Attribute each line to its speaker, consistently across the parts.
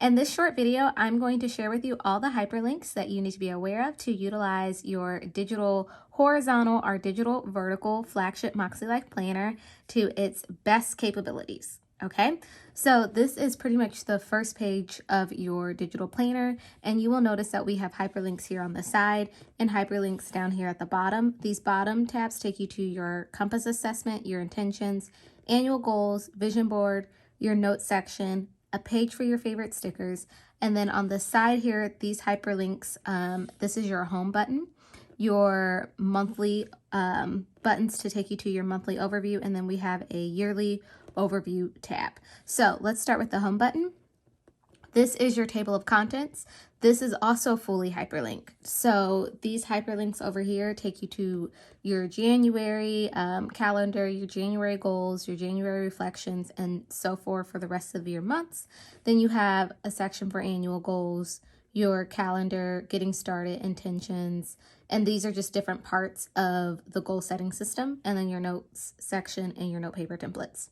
Speaker 1: In this short video, I'm going to share with you all the hyperlinks that you need to be aware of to utilize your digital horizontal or digital vertical flagship Moxie Life planner to its best capabilities. Okay, so this is pretty much the first page of your digital planner, and you will notice that we have hyperlinks here on the side and hyperlinks down here at the bottom. These bottom tabs take you to your compass assessment, your intentions, annual goals, vision board, your notes section, a page for your favorite stickers, and then on the side here, these hyperlinks, this is your home button, your monthly buttons to take you to your monthly overview, and then we have a yearly overview tab. So let's start with the home button. This is your table of contents. This is also fully hyperlinked. So these hyperlinks over here take you to your January calendar, your January goals, your January reflections, and so forth for the rest of your months. Then you have a section for annual goals, your calendar, getting started, intentions, and these are just different parts of the goal setting system, and then your notes section and your note paper templates.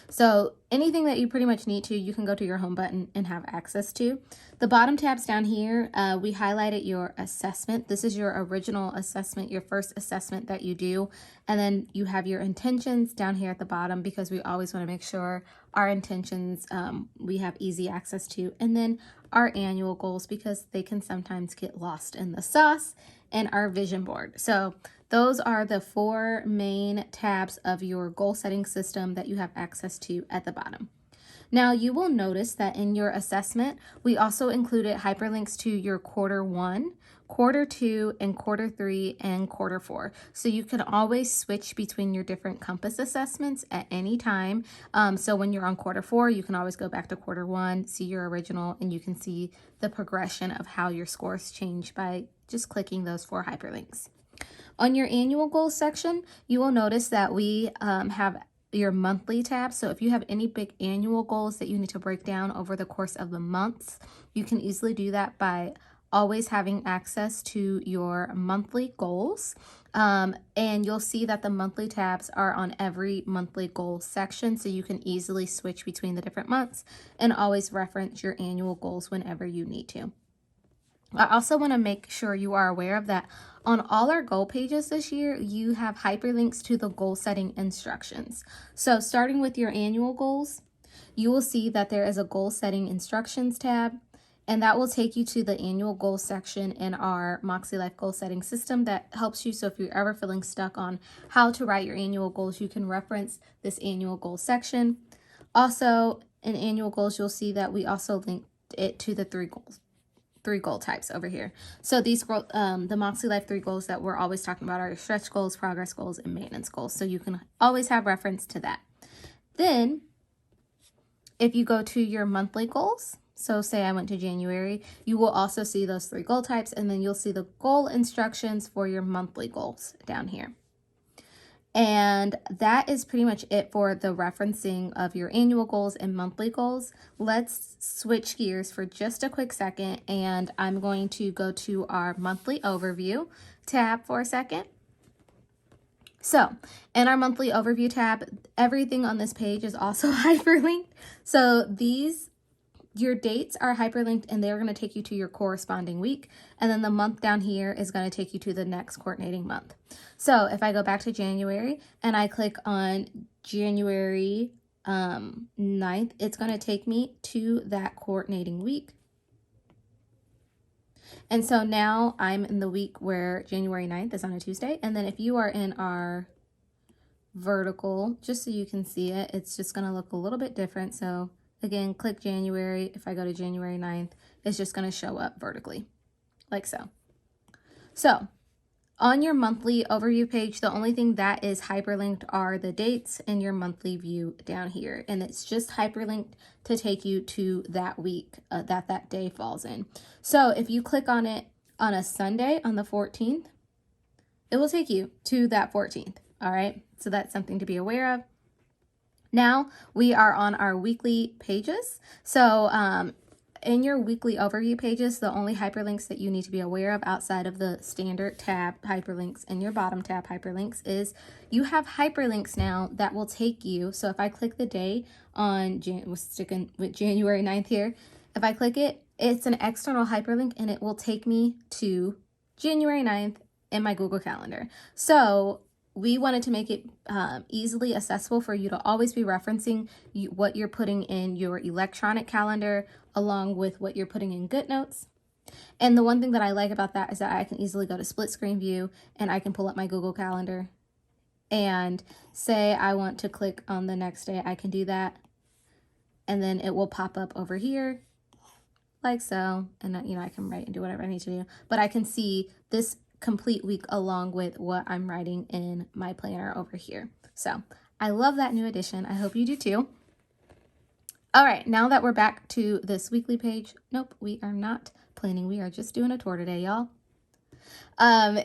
Speaker 1: So anything that you pretty much need to, you can go to your home button and have access to. The bottom tabs down here, we highlighted your assessment. This is your original assessment, your first assessment that you do. And then you have your intentions down here at the bottom because we always want to make sure our intentions we have easy access to. And then our annual goals because they can sometimes get lost in the sauce, and our vision board. So those are the four main tabs of your goal setting system that you have access to at the bottom. Now you will notice that in your assessment, we also included hyperlinks to your quarter 1, quarter 2, and quarter 3, and quarter 4. So you can always switch between your different compass assessments at any time. So when you're on quarter 4, you can always go back to quarter 1, see your original, and you can see the progression of how your scores change by just clicking those 4 hyperlinks. On your annual goals section, you will notice that we have your monthly tab. So if you have any big annual goals that you need to break down over the course of the months, you can easily do that by always having access to your monthly goals. And you'll see that the monthly tabs are on every monthly goals section, so you can easily switch between the different months and always reference your annual goals whenever you need to. I also want to make sure you are aware of that on all our goal pages this year, you have hyperlinks to the goal setting instructions. So starting with your annual goals, you will see that there is a goal setting instructions tab, and that will take you to the annual goal section in our Moxie Life goal setting system that helps you. So if you're ever feeling stuck on how to write your annual goals, you can reference this annual goal section. Also in annual goals, you'll see that we also linked it to the three goal types over here. So these the Moxie Life 3 goals that we're always talking about are your stretch goals, progress goals, and maintenance goals. So you can always have reference to that. Then if you go to your monthly goals, so say I went to January, you will also see those 3 goal types, and then you'll see the goal instructions for your monthly goals down here. And that is pretty much it for the referencing of your annual goals and monthly goals. Let's switch gears for just a quick second, and I'm going to go to our monthly overview tab for a second. So in our monthly overview tab, everything on this page is also hyperlinked. So your dates are hyperlinked, and they're going to take you to your corresponding week. And then the month down here is going to take you to the next coordinating month. So if I go back to January and I click on January 9th, it's going to take me to that coordinating week. And so now I'm in the week where January 9th is on a Tuesday. And then if you are in our vertical, just so you can see it, it's just going to look a little bit different. So again, click January. If I go to January 9th, it's just going to show up vertically, like so. So on your monthly overview page, the only thing that is hyperlinked are the dates in your monthly view down here. And it's just hyperlinked to take you to that week that day falls in. So if you click on it on a Sunday on the 14th, it will take you to that 14th. All right. So that's something to be aware of. Now we are on our weekly pages. So in your weekly overview pages, the only hyperlinks that you need to be aware of outside of the standard tab hyperlinks and your bottom tab hyperlinks is you have hyperlinks now that will take you. So if I click the day on, we're sticking with January 9th here, If I click it, it's an external hyperlink and it will take me to January 9th in my Google Calendar. So we wanted to make it easily accessible for you to always be referencing what you're putting in your electronic calendar along with what you're putting in GoodNotes. And the one thing that I like about that is that I can easily go to split screen view and I can pull up my Google Calendar and say I want to click on the next day. I can do that. And then it will pop up over here like so. And I can write and do whatever I need to do. But I can see this complete week along with what I'm writing in my planner over here. So I love that new addition. I hope you do too. All right, now that we're back to this weekly page, nope, we are not planning. We are just doing a tour today, y'all.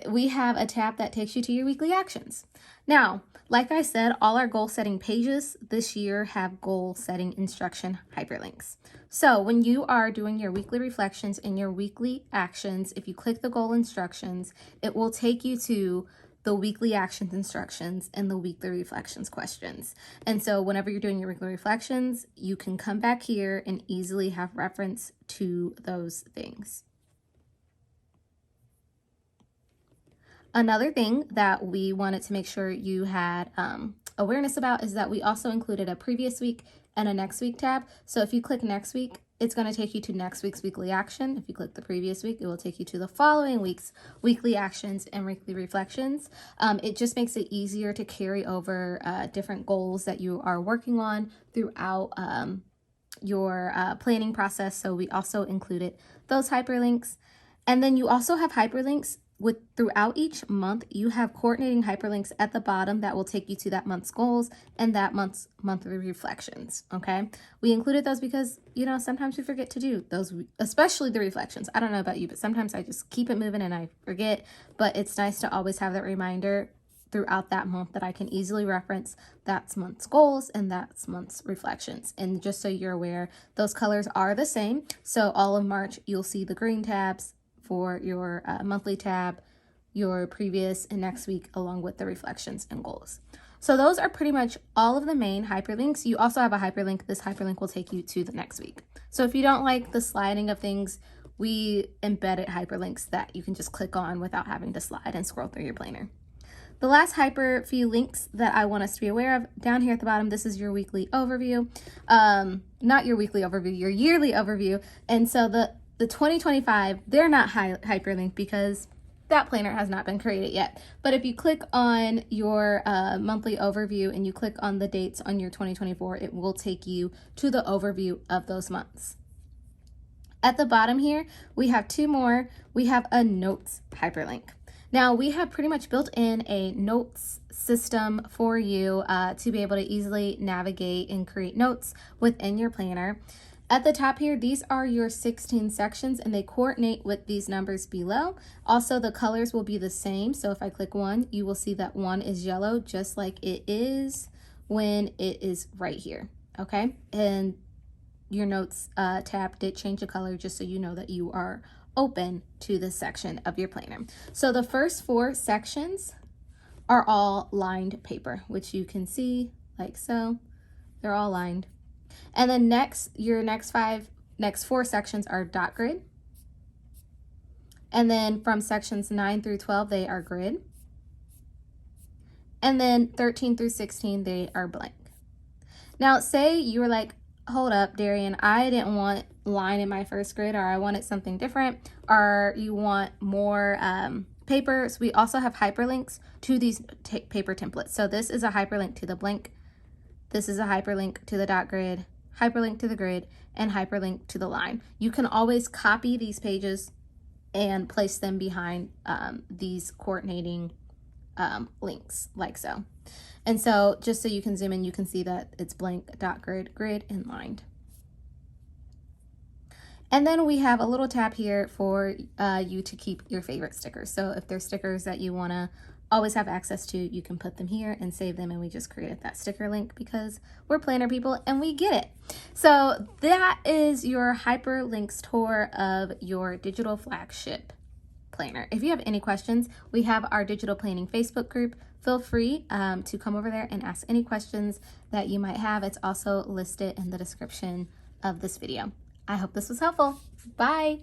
Speaker 1: We have a tab that takes you to your weekly actions. Now, like I said, all our goal setting pages this year have goal setting instruction hyperlinks. So when you are doing your weekly reflections and your weekly actions, if you click the goal instructions, it will take you to the weekly actions instructions and the weekly reflections questions. And so whenever you're doing your weekly reflections, you can come back here and easily have reference to those things. Another thing that we wanted to make sure you had awareness about is that we also included a previous week and a next week tab. So if you click next week, it's going to take you to next week's weekly action. If you click the previous week, it will take you to the following week's weekly actions and weekly reflections. It just makes it easier to carry over different goals that you are working on throughout your planning process. So we also included those hyperlinks. And then you also have hyperlinks throughout each month. You have coordinating hyperlinks at the bottom that will take you to that month's goals and that month's monthly reflections. Okay, we included those because sometimes we forget to do those, especially the reflections. I don't know about you, but sometimes I just keep it moving and I forget. But it's nice to always have that reminder throughout that month that I can easily reference that's month's goals and that's month's reflections. And just so you're aware, those colors are the same. So all of March, you'll see the green tabs for your monthly tab, your previous and next week, along with the reflections and goals. So those are pretty much all of the main hyperlinks. You also have a hyperlink. This hyperlink will take you to the next week. So if you don't like the sliding of things, we embedded hyperlinks that you can just click on without having to slide and scroll through your planner. The last few links that I want us to be aware of down here at the bottom, this is your weekly overview. Not your weekly overview, your yearly overview. And so the 2025, they're not hyperlinked because that planner has not been created yet. But if you click on your monthly overview and you click on the dates on your 2024, it will take you to the overview of those months. At the bottom here, we have two more. We have a notes hyperlink. Now we have pretty much built in a notes system for you to be able to easily navigate and create notes within your planner. At the top here, these are your 16 sections and they coordinate with these numbers below. Also, the colors will be the same. So if I click 1, you will see that 1 is yellow, just like it is when it is right here. Okay. And your notes tab did change the color just so you know that you are open to this section of your planner. So the first 4 sections are all lined paper, which you can see like so. They're all lined. And then your next 4 sections are dot grid. And then from sections 9 through 12, they are grid. And then 13 through 16, they are blank. Now, say you were like, hold up, Darian, I didn't want line in my first grid, or I wanted something different, or you want more paper. So we also have hyperlinks to these paper templates. So this is a hyperlink to the blank. This is a hyperlink to the dot grid, hyperlink to the grid, and hyperlink to the line. You can always copy these pages and place them behind these coordinating links like so. And so just so you can zoom in, you can see that it's blank, dot grid, grid, and lined. And then we have a little tab here for you to keep your favorite stickers. So if there's stickers that you want to always have access to, you can put them here and save them. And we just created that sticker link because we're planner people and we get it. So that is your hyperlinks tour of your digital flagship planner. If you have any questions, we have our digital planning Facebook group. Feel free to come over there and ask any questions that you might have. It's also listed in the description of this video. I hope this was helpful. Bye.